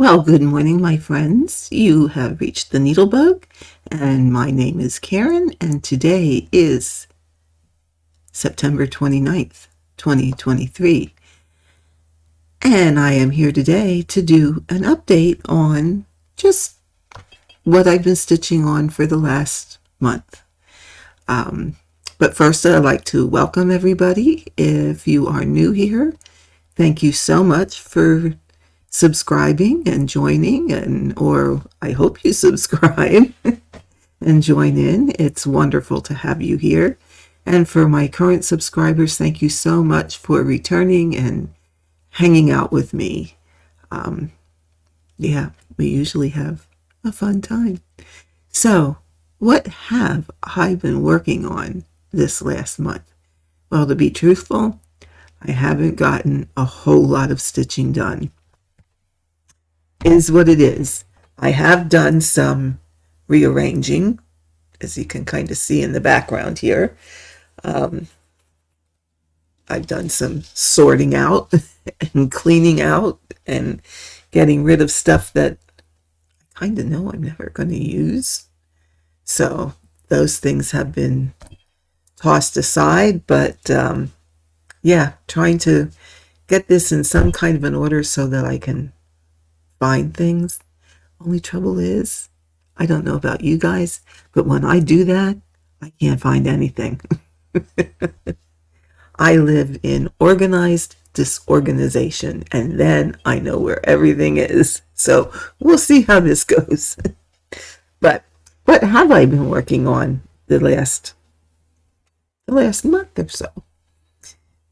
Well, good morning, my friends. You have reached the NeedleBugg, and my name is Karen, and today is September 29th, 2023. And I am here today to do an update on just what I've been stitching on for the last month. But first, I'd like to welcome everybody. If you are new here, thank you so much for subscribing and joining, or I hope you subscribe and join in. It's wonderful to have you here. And for my current subscribers, thank you so much for returning and hanging out with me. Yeah, we usually have a fun time. So, what have I been working on this last month? Well, to be truthful, I haven't gotten a whole lot of stitching done. Is what it is. I have done some rearranging, as you can kind of see in the background here. I've done some sorting out and cleaning out and getting rid of stuff that I kind of know I'm never going to use. So those things have been tossed aside, but yeah, trying to get this in some kind of an order so that I can find things. Only trouble is, I don't know about you guys, but when I do that, I can't find anything. I live in organized disorganization, and then I know where everything is. So we'll see how this goes. But what have I been working on the last month or so?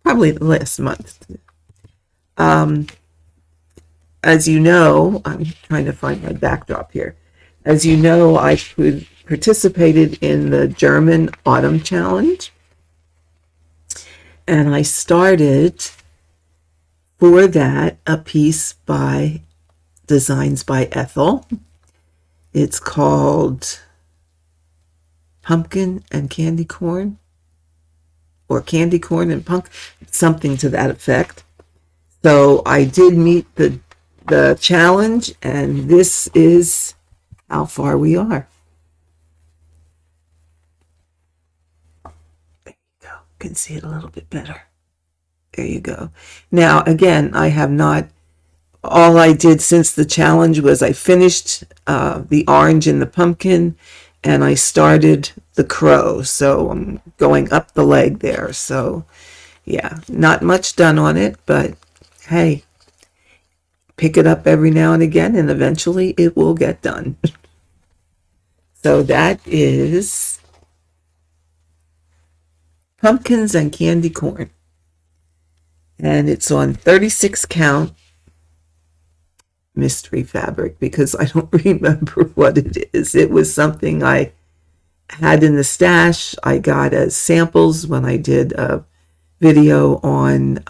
Probably the last month. As you know, I'm trying to find my backdrop here. As you know, I participated in the German Autumn Challenge. And I started for that a piece by Designs by Ethel. It's called Pumpkin and Candy Corn, or Candy Corn and Punk, something to that effect. So I did meet the challenge, and this is how far we are. There you go. You can see it a little bit better. There you go. Now, again, I have not, all I did since the challenge was I finished the orange and the pumpkin, and I started the crow. So I'm going up the leg there. So yeah, not much done on it, but hey, pick it up every now and again, and eventually it will get done. So that is Pumpkins and Candy Corn. And it's on 36 count mystery fabric, because I don't remember what it is. It was something I had in the stash. I got as samples when I did a video on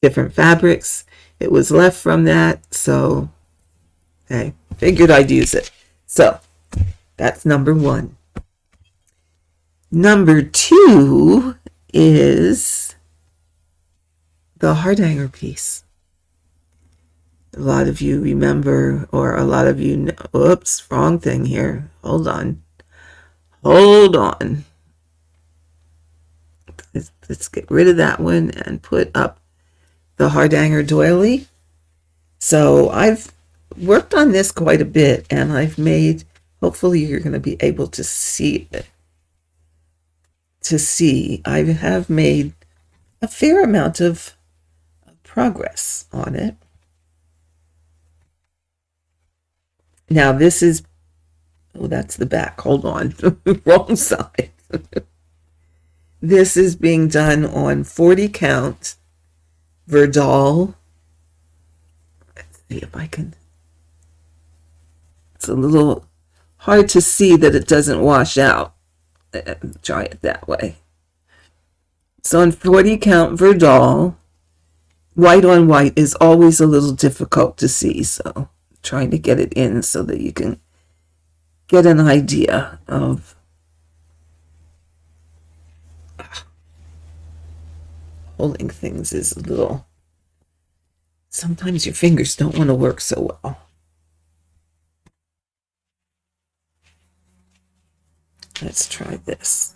different fabrics. It was left from that, so I figured I'd use it. So that's number one. Number two is the Hardanger piece. A lot of you remember, or a lot of you know, oops, wrong thing here. Hold on. Let's get rid of that one and put up the Hardanger doily. So I've worked on this quite a bit, and I've made, hopefully you're going to be able to see it. I have made a fair amount of progress on it. Now this is, oh, that's the back. Hold on. Wrong side. This is being done on 40 count Verdal. Let's see if I can. It's a little hard to see that it doesn't wash out. Try it that way. So on 40 count Verdal, white on white is always a little difficult to see. So I'm trying to get it in so that you can get an idea of holding things is a little Sometimes your fingers don't want to work so well. Let's try this.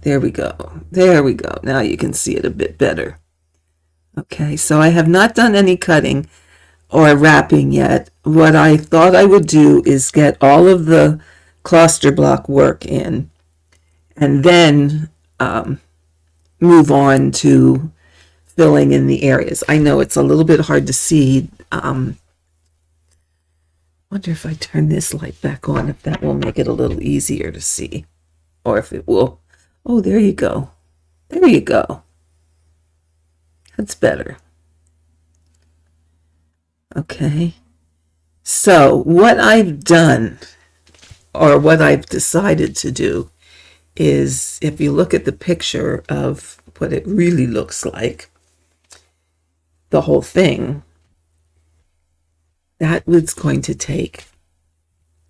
There we go. There we go. Now you can see it a bit better. Okay, so I have not done any cutting or wrapping yet. What I thought I would do is get all of the cluster block work in and then move on to filling in the areas. I know it's a little bit hard to see. Wonder if I turn this light back on, if that will make it a little easier to see, or if it will. Oh, there you go. There you go. That's better. Okay. So what I've done, or what I've decided to do, is if you look at the picture of what it really looks like, the whole thing, that was going to take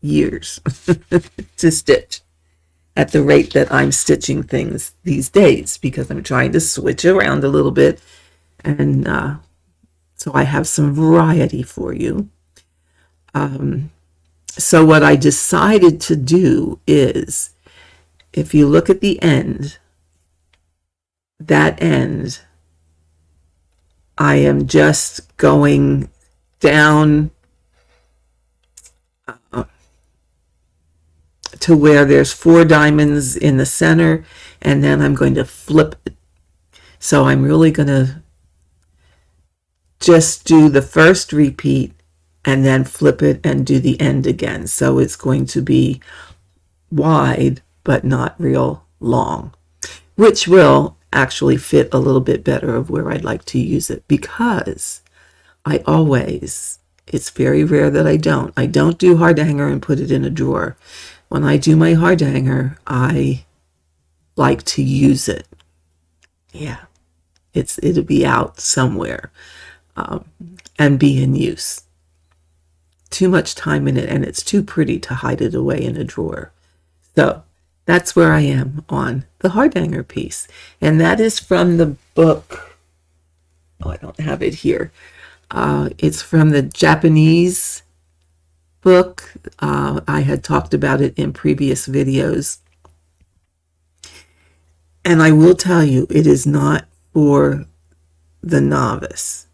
years to stitch at the rate that I'm stitching things these days, because I'm trying to switch around a little bit, and so I have some variety for you. So what I decided to do is, if you look at the end, that end, I am just going down to where there's 4 diamonds in the center, and then I'm going to flip it. So I'm really going to just do the first repeat and then flip it and do the end again. So it's going to be wide but not real long, which will actually fit a little bit better of where I'd like to use it, because I always, it's very rare that I don't do Hardanger and put it in a drawer. When I do my Hardanger, I like to use it. Yeah, it'll be out somewhere and be in use. Too much time in it, and it's too pretty to hide it away in a drawer. So that's where I am on the Hardanger piece. And that is from the book. Oh, I don't have it here. It's from the Japanese book. I had talked about it in previous videos. And I will tell you, it is not for the novice.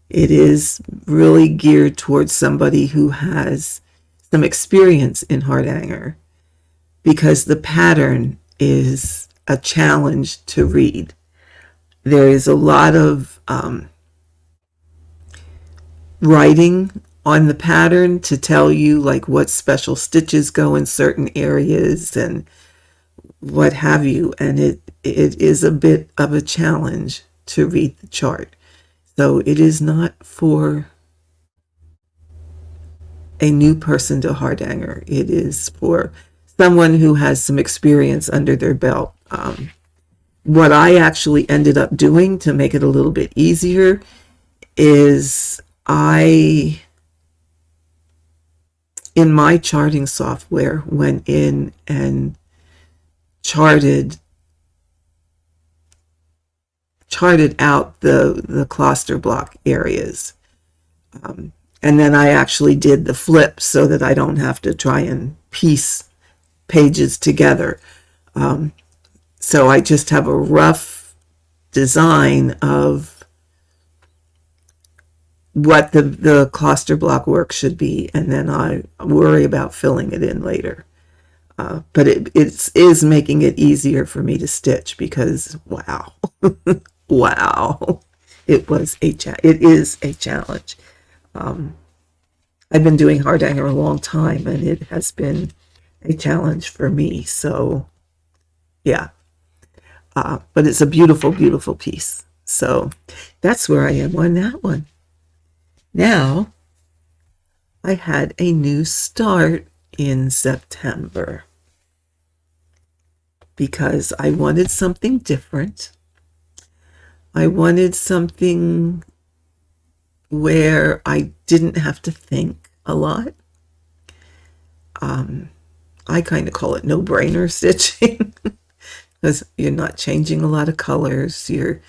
It is really geared towards somebody who has some experience in Hardanger, because the pattern is a challenge to read. There is a lot of writing on the pattern to tell you like what special stitches go in certain areas and what have you, and it is a bit of a challenge to read the chart. So it is not for a new person to Hardanger. It is for someone who has some experience under their belt. What I actually ended up doing to make it a little bit easier is in my charting software, went in and charted out the cluster block areas. And then I actually did the flip so that I don't have to try and piece pages together. So I just have a rough design of what the cluster block work should be, and then I worry about filling it in later. But it is making it easier for me to stitch, because wow, wow, it is a challenge. I've been doing Hardanger a long time, and it has been a challenge for me. So yeah, but it's a beautiful, beautiful piece. So that's where I am on that one. Now, I had a new start in September because I wanted something different. I wanted something where I didn't have to think a lot. I kind of call it no-brainer stitching. because you're not changing a lot of colors. You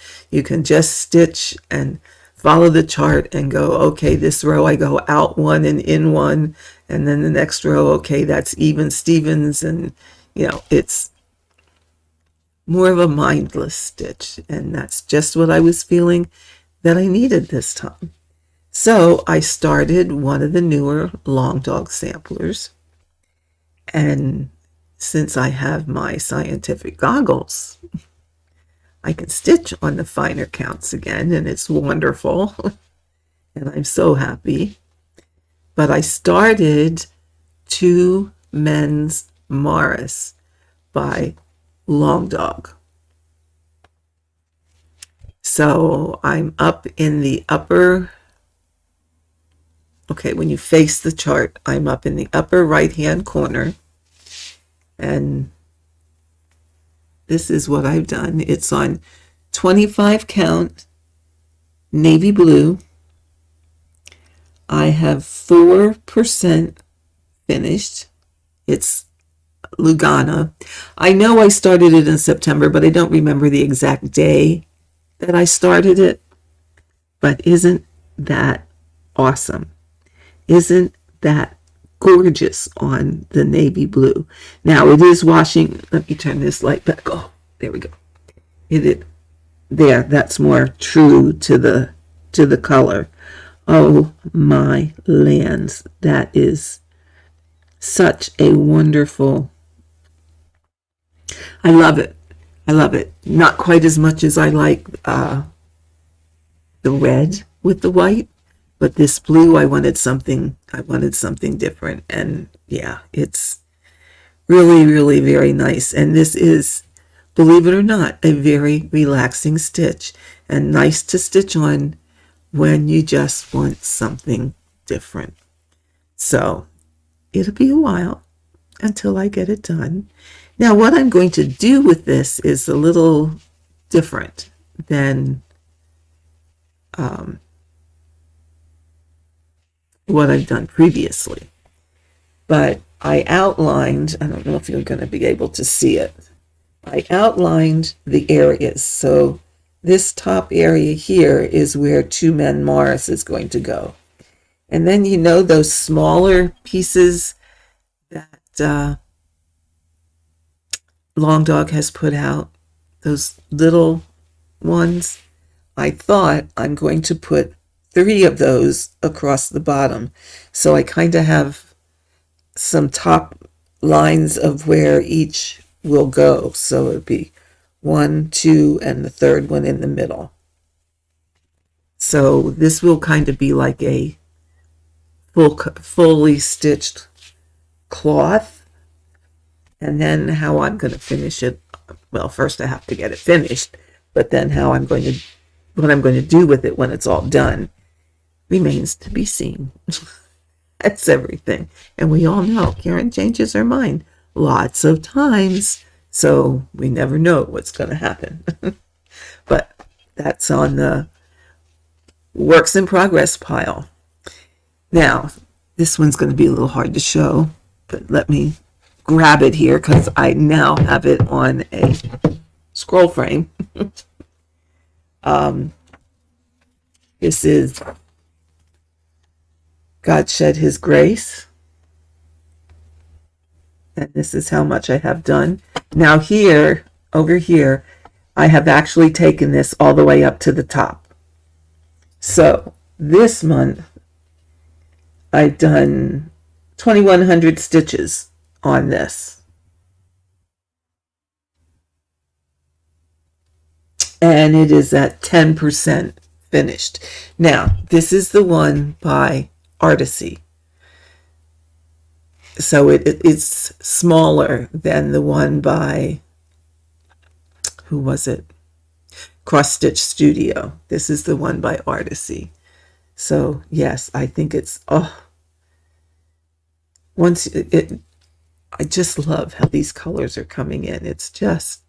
can just stitch and follow the chart and go, okay, this row I go out one and in one, and then the next row, okay, that's even Stevens, and it's more of a mindless stitch, and that's just what I was feeling that I needed this time. So I started one of the newer Long Dog samplers, and since I have my scientific goggles, I can stitch on the finer counts again, and it's wonderful, and I'm so happy. But I started Two Men's Morris by Long Dog. So I'm up in the upper, okay, when you face the chart, I'm up in the upper right-hand corner, and this is what I've done. It's on 25 count navy blue. I have 4% finished. It's Lugana. I know I started it in September, but I don't remember the exact day that I started it. But isn't that awesome? Isn't that gorgeous on the navy blue? Now it is washing. Let me turn this light back. Oh, there we go. There, that's more true to the color. Oh my lands, that is such a wonderful. I love it. I love it. Not quite as much as I like the red with the white, but this blue, I wanted something different, and yeah, it's really, really very nice. And this is, believe it or not, a very relaxing stitch, and nice to stitch on when you just want something different. So it'll be a while until I get it done. Now what I'm going to do with this is a little different than what I've done previously. But I outlined, I don't know if you're going to be able to see it, I outlined the areas. So this top area here is where Two Men Morris is going to go. And then those smaller pieces that Long Dog has put out, those little ones, I thought I'm going to put 3 of those across the bottom. So I kind of have some top lines of where each will go. So it would be 1, 2, and the third one in the middle. So this will kind of be like a fully stitched cloth. And then how I'm going to finish it, well, first I have to get it finished, but then what I'm going to do with it when it's all done remains to be seen. That's everything. And we all know Karen changes her mind lots of times, so we never know what's going to happen. But that's on the works in progress pile. Now, this one's going to be a little hard to show, but let me grab it here because I now have it on a scroll frame. This is God Shed His Grace. And this is how much I have done. Now here, over here, I have actually taken this all the way up to the top. So this month, I've done 2,100 stitches on this. And it is at 10% finished. Now, this is the one by Artisy. So it's smaller than the one by, who was it? Cross Stitch Studio. This is the one by Artisy. So yes, I think it's, I just love how these colors are coming in. It's just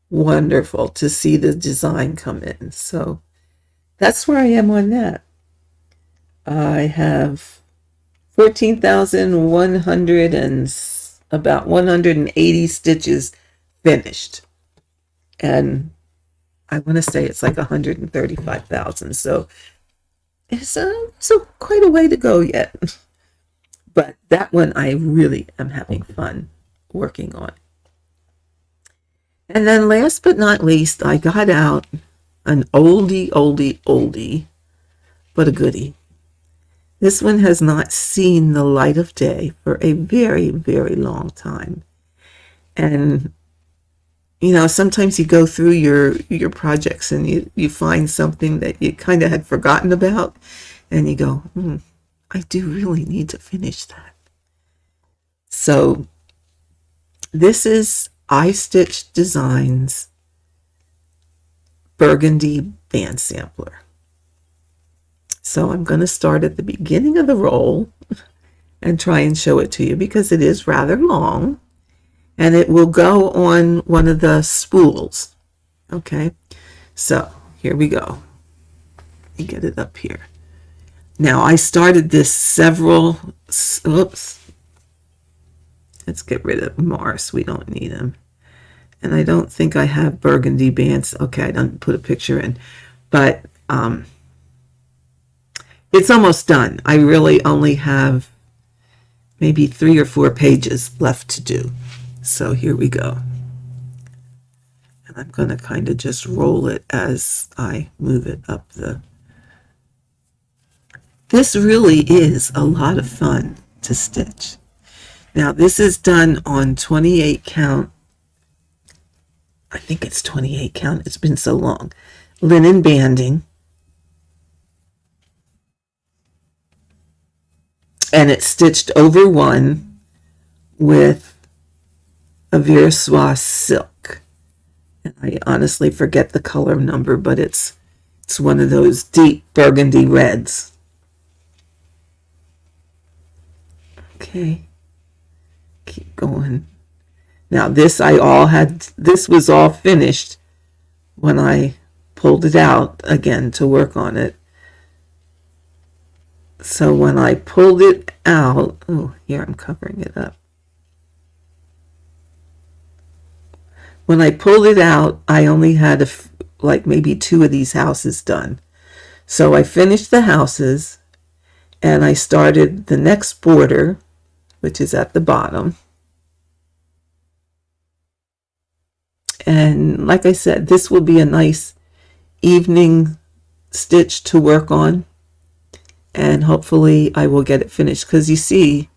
wonderful to see the design come in. So that's where I am on that. I have 14,100 and about 180 stitches finished. And I want to say it's like 135,000. So it's quite a way to go yet. But that one I really am having fun working on. And then last but not least, I got out an oldie, but a goodie. This one has not seen the light of day for a very, very long time. And, you know, sometimes you go through your projects and you find something that you kind of had forgotten about, and you go, I do really need to finish that. So this is iStitch Designs Burgundy band sampler. So I'm going to start at the beginning of the roll and try and show it to you because it is rather long, and it will go on one of the spools. Okay, so here we go. Let me get it up here. Now I started this oops. Let's get rid of Mars. We don't need him. And I don't think I have Burgundy bands. Okay, I didn't put a picture in. But it's almost done. I really only have maybe 3 or 4 pages left to do. So here we go. And I'm going to kind of just roll it as I move it up the... This really is a lot of fun to stitch. Now this is done on 28 count. I think it's 28 count. It's been so long. Linen banding. And it's stitched over one with a Virswas silk. And I honestly forget the color number, but it's one of those deep burgundy reds. Okay. Keep going. Now this was all finished when I pulled it out again to work on it. So when I pulled it out, oh, here I'm covering it up. When I pulled it out, I only had like maybe 2 of these houses done. So I finished the houses and I started the next border, which is at the bottom. And like I said, this will be a nice evening stitch to work on. And hopefully I will get it finished. Because you see,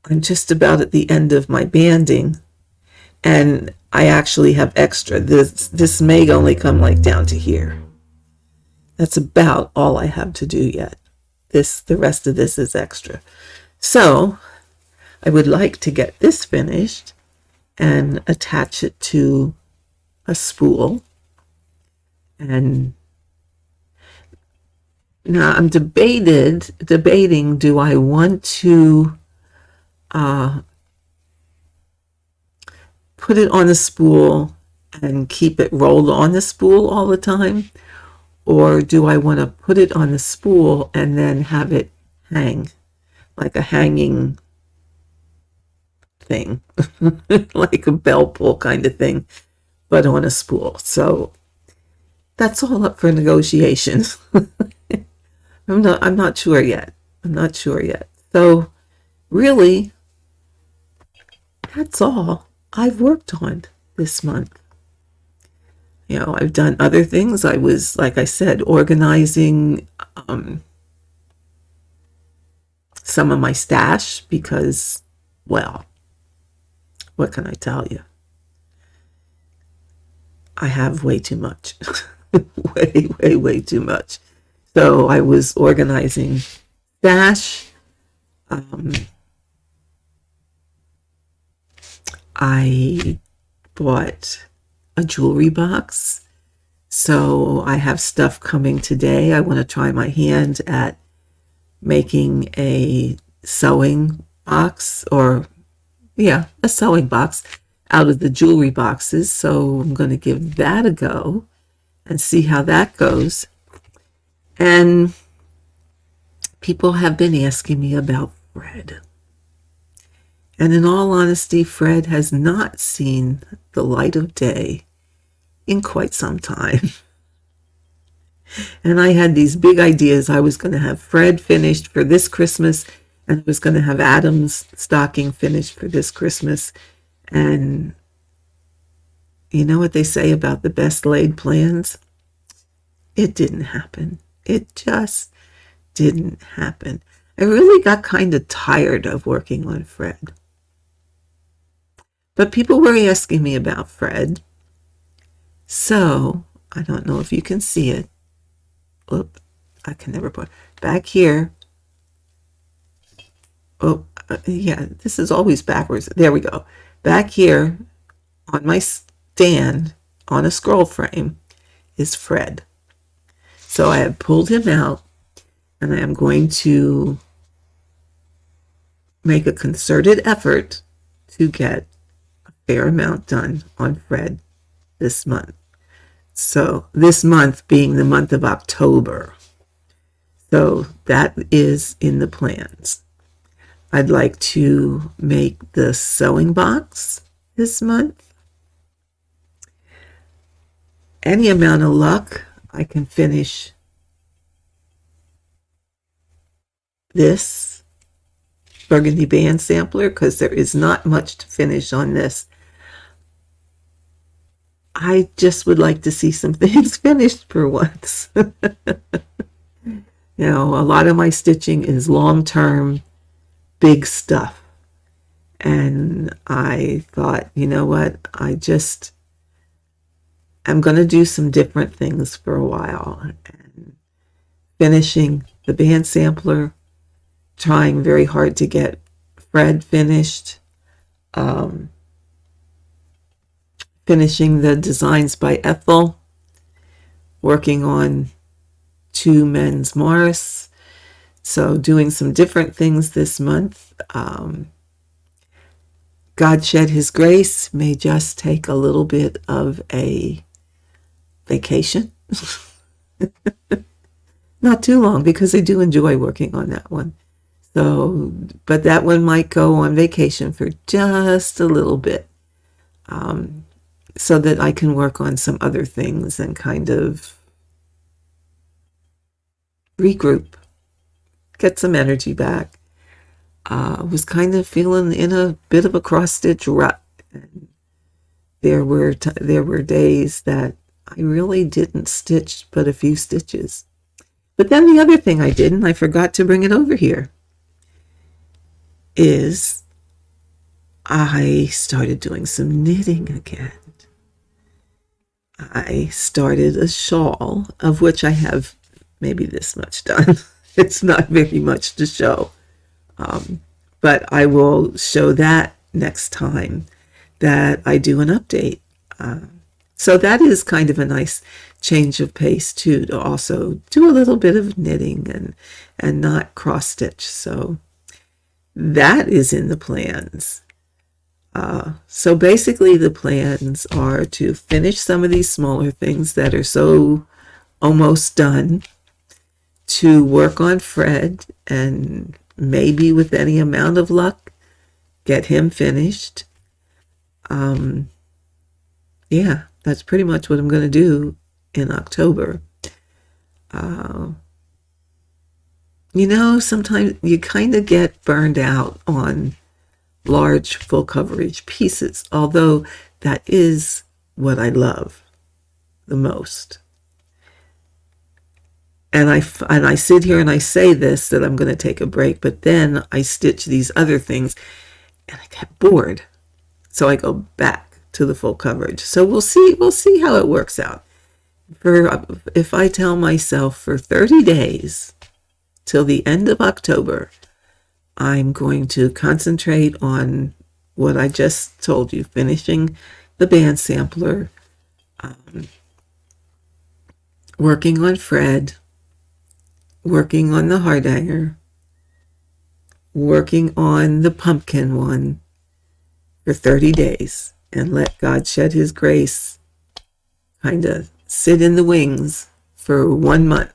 I'm just about at the end of my banding. And I actually have extra. This may only come like down to here. That's about all I have to do yet. The rest of this is extra. So I would like to get this finished and attach it to a spool. And now I'm debating, do I want to put it on the spool and keep it rolled on the spool all the time? Or do I want to put it on the spool and then have it hang, like a hanging thing, like a bell pull kind of thing, but on a spool? So that's all up for negotiations. I'm not sure yet. So really, that's all I've worked on this month. You know, I've done other things. I was, like I said, organizing some of my stash because, well, what can I tell you? I have way too much. way too much. So I was organizing stash. I bought a jewelry box. So I have stuff coming today. I want to try my hand at making a sewing box, or a sewing box out of the jewelry boxes. So I'm going to give that a go and see how that goes. And people have been asking me about thread. And in all honesty, Fred has not seen the light of day in quite some time. And I had these big ideas. I was going to have Fred finished for this Christmas, and I was going to have Adam's stocking finished for this Christmas. And you know what they say about the best laid plans? It didn't happen. It just didn't happen. I really got kind of tired of working on Fred. But people were asking me about Fred. So, I don't know if you can see it. Oop, I can never put back here. Oh, yeah, this is always backwards. There we go. Back here on my stand on a scroll frame is Fred. So I have pulled him out, and I am going to make a concerted effort to get a fair amount done on Fred this month. So this month being the month of October. So that is in the plans. I'd like to make the sewing box this month. Any amount of luck, I can finish this Burgundy band sampler because there is not much to finish on this. I just would like to see some things finished for once. You know, a lot of my stitching is long-term, big stuff. And I thought, you know what, I'm going to do some different things for a while. And finishing the band sampler, trying very hard to get Fred finished, finishing the designs by Ethel, working on 2 men's Morris. So doing some different things this month. God Shed His Grace may just take a little bit of a vacation. Not too long, because I do enjoy working on that one. So, but that one might go on vacation for just a little bit, so that I can work on some other things and kind of regroup, get some energy back. Was kind of feeling in a bit of a cross-stitch rut. And there were days that I really didn't stitch but a few stitches. But then the other thing I did, and I forgot to bring it over here, is I started doing some knitting again. I started a shawl, of which I have maybe this much done. It's not very much to show. But I will show that next time that I do an update. So that is kind of a nice change of pace too, to also do a little bit of knitting and not cross stitch. So that is in the plans. So basically the plans are to finish some of these smaller things that are so almost done, to work on Fred, and maybe with any amount of luck, get him finished. Yeah, that's pretty much what I'm going to do in October. You know, sometimes you kind of get burned out on large full coverage pieces, although that is what I love the most. And I sit here and I say this, that I'm going to take a break, but then I stitch these other things and I get bored. So I go back to the full coverage. So we'll see how it works out. If I tell myself for 30 days till the end of October, I'm going to concentrate on what I just told you, finishing the band sampler, working on Fred, working on the Hardanger, working on the pumpkin one for 30 days, and let God Shed His Grace kind of sit in the wings for 1 month,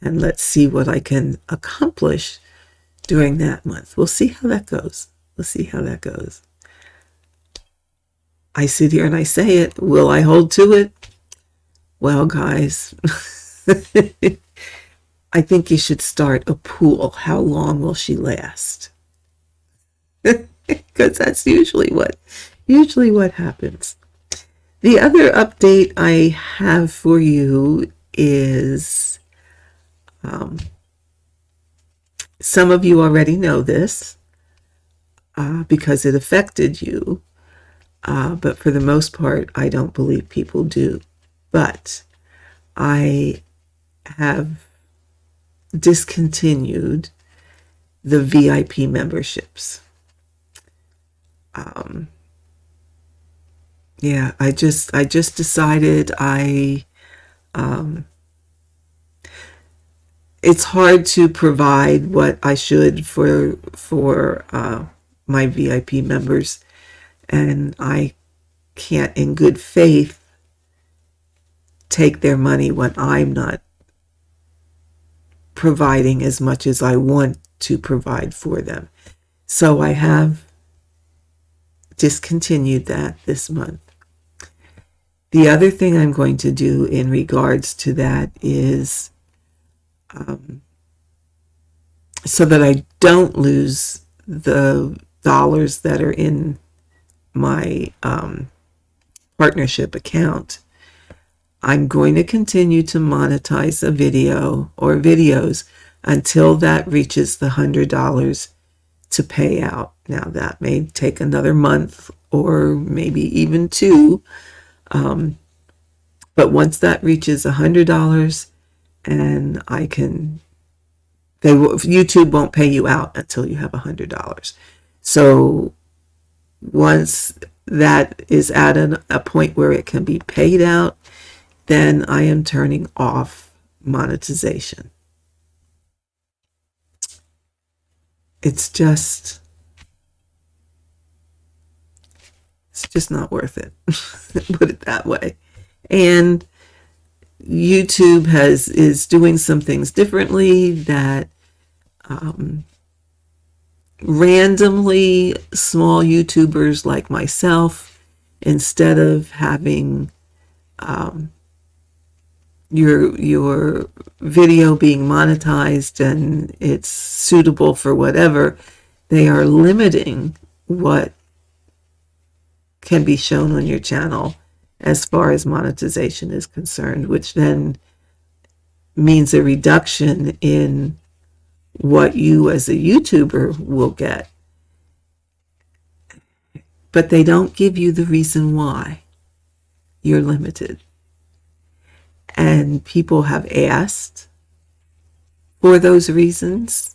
and let's see what I can accomplish during that month. We'll see how that goes. Let's see how that goes. I sit here and I say it. Will I hold to it? Well, guys, I think you should start a pool. How long will she last? Because that's usually what happens. The other update I have for you is some of you already know this because it affected you, but for the most part, I don't believe people do. But I have discontinued the VIP memberships. Yeah, I just decided it's hard to provide what I should for my VIP members, and I can't in good faith take their money when I'm not providing as much as I want to provide for them. So I have discontinued that this month. The other thing I'm going to do in regards to that is so that I don't lose the dollars that are in my partnership account, I'm going to continue to monetize a video or videos until that reaches the $100 to pay out. Now that may take another month or maybe even two, but once that reaches $100, and YouTube won't pay you out until you have $100. So once that is at a point where it can be paid out, then I am turning off monetization. It's just not worth it. Put it that way. And YouTube is doing some things differently that randomly small YouTubers like myself, instead of having your video being monetized and it's suitable for whatever, they are limiting what can be shown on your channel as far as monetization is concerned, which then means a reduction in what you as a YouTuber will get. But they don't give you the reason why you're limited. And people have asked for those reasons.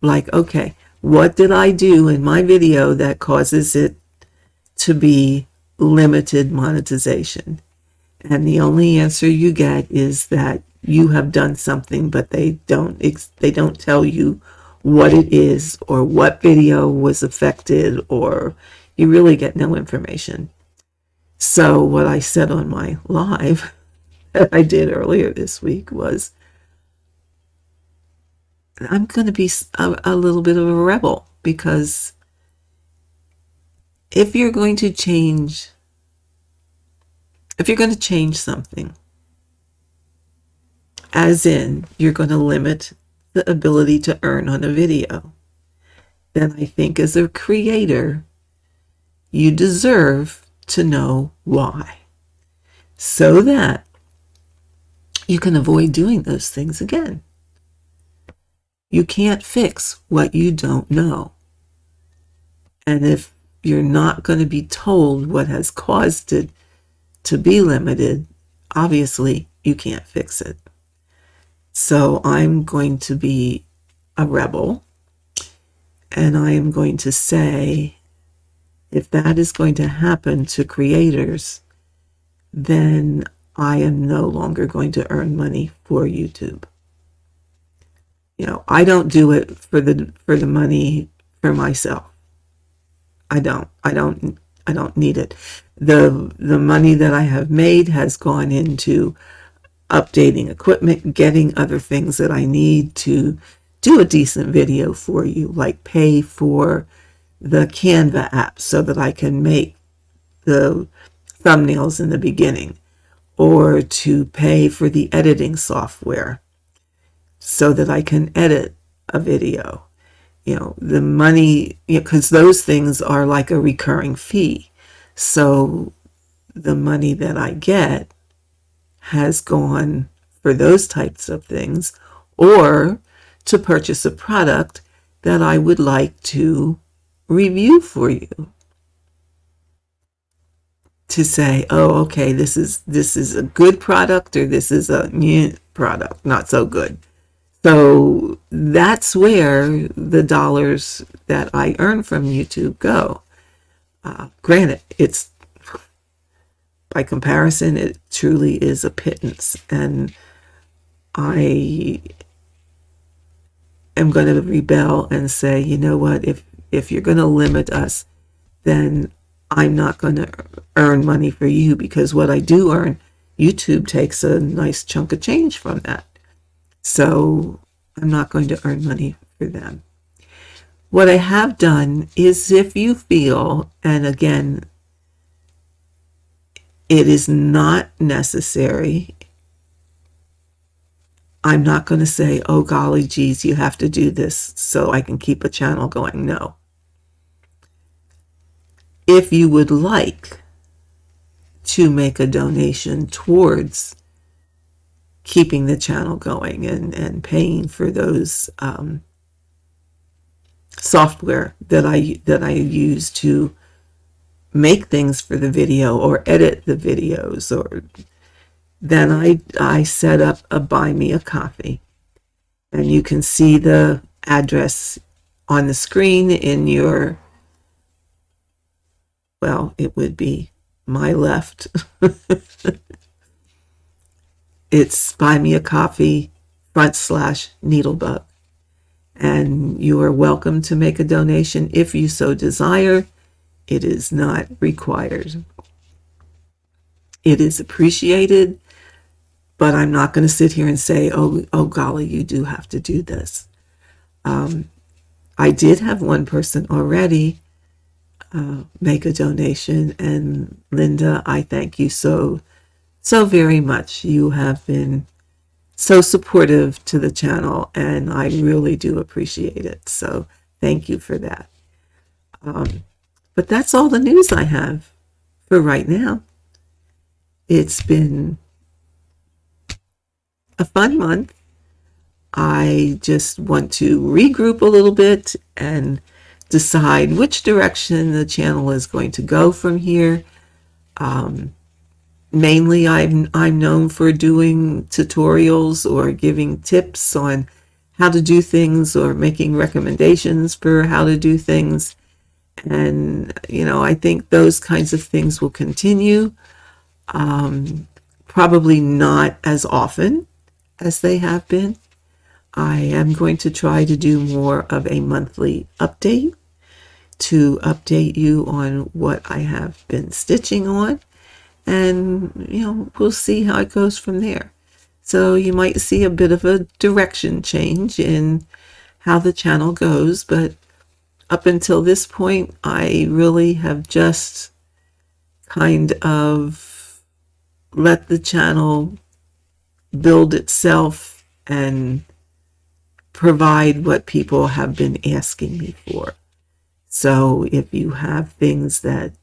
Like, okay, what did I do in my video that causes it to be limited monetization? And the only answer you get is that you have done something, but they don't tell you what it is or what video was affected, or you really get no information. So what I said on my live that I did earlier this week was, I'm going to be a little bit of a rebel, because if you're going to change something, as in you're going to limit the ability to earn on a video, then I think as a creator, you deserve to know why, so that you can avoid doing those things again. You can't fix what you don't know. And if you're not going to be told what has caused it to be limited, obviously you can't fix it. So I'm going to be a rebel, and I am going to say, if that is going to happen to creators, then I am no longer going to earn money for YouTube. I don't do it for the money for myself. I don't need it. The money that I have made has gone into updating equipment, getting other things that I need to do a decent video for you, like pay for the Canva app so that I can make the thumbnails in the beginning, or to pay for the editing software so that I can edit a video. The money, because those things are like a recurring fee. So the money that I get has gone for those types of things, or to purchase a product that I would like to review for you, to say, oh, okay, this is a good product, or this is a new product, not so good. So that's where the dollars that I earn from YouTube go. Granted, it's, by comparison, it truly is a pittance, and I am going to rebel and say, you know what, if you're going to limit us, then I'm not going to earn money for you, because what I do earn, YouTube takes a nice chunk of change from that. So I'm not going to earn money for them. What I have done is, if you feel, and again, it is not necessary, I'm not going to say, oh, golly geez, you have to do this so I can keep a channel going. No. If you would like to make a donation towards keeping the channel going and paying for those software that I use to make things for the video or edit the videos, or then I set up a Buy Me a Coffee, and you can see the address on the screen in your, well, it would be my left. It's Buy Me a Coffee /NeedleBugg. And you are welcome to make a donation if you so desire. It is not required. It is appreciated, but I'm not going to sit here and say, oh golly, you do have to do this. I did have one person already make a donation, and Linda, I thank you so very much. You have been so supportive to the channel, and I really do appreciate it. So thank you for that. But that's all the news I have for right now. It's been a fun month. I just want to regroup a little bit and decide which direction the channel is going to go from here. Mainly, I'm known for doing tutorials or giving tips on how to do things, or making recommendations for how to do things. And, I think those kinds of things will continue. Probably not as often as they have been. I am going to try to do more of a monthly update, to update you on what I have been stitching on. And, we'll see how it goes from there. So you might see a bit of a direction change in how the channel goes. But up until this point, I really have just kind of let the channel build itself and provide what people have been asking me for. So if you have things that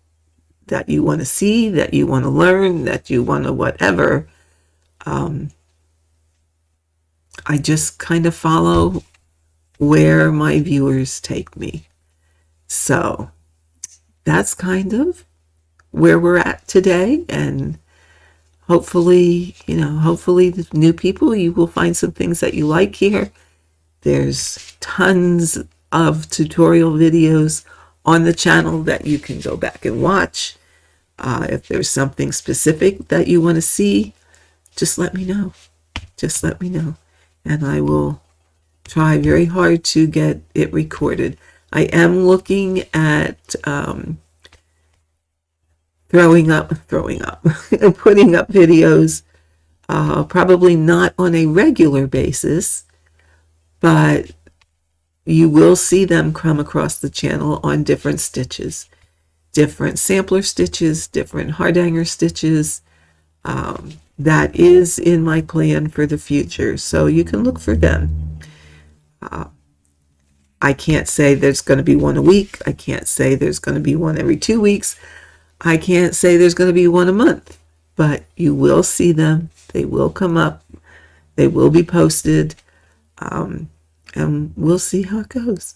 you want to see, that you want to learn, that you want to whatever, I just kind of follow where my viewers take me. So that's kind of where we're at today. And hopefully, hopefully the new people, you will find some things that you like here. There's tons of tutorial videos on the channel that you can go back and watch. If there's something specific that you want to see, just let me know. Just let me know. And I will try very hard to get it recorded. I am looking at putting up videos, probably not on a regular basis, but you will see them come across the channel on different stitches, different sampler stitches, different Hardanger stitches. That is in my plan for the future, so you can look for them. I can't say there's going to be one a week. I can't say there's going to be one every 2 weeks. I can't say there's going to be one a month, but you will see them. They will come up. They will be posted, and we'll see how it goes.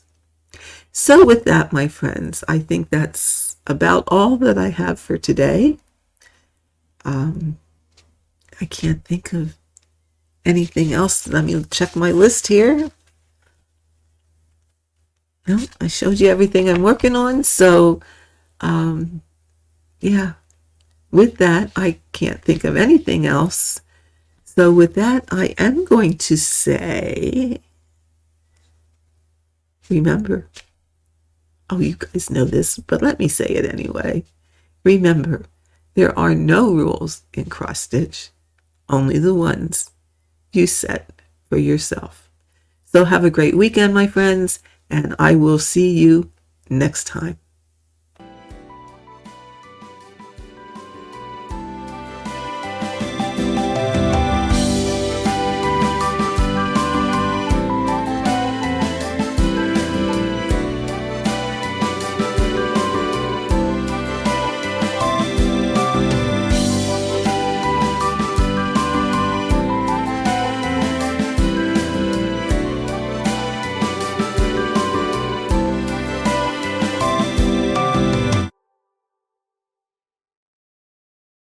So with that, my friends, I think that's about all that I have for today. I can't think of anything else. Let me check my list here. No, I showed you everything I'm working on. So, yeah, with that, I can't think of anything else. So with that, I am going to say, remember, oh, you guys know this, but let me say it anyway. Remember, there are no rules in cross stitch, only the ones you set for yourself. So have a great weekend, my friends, and I will see you next time.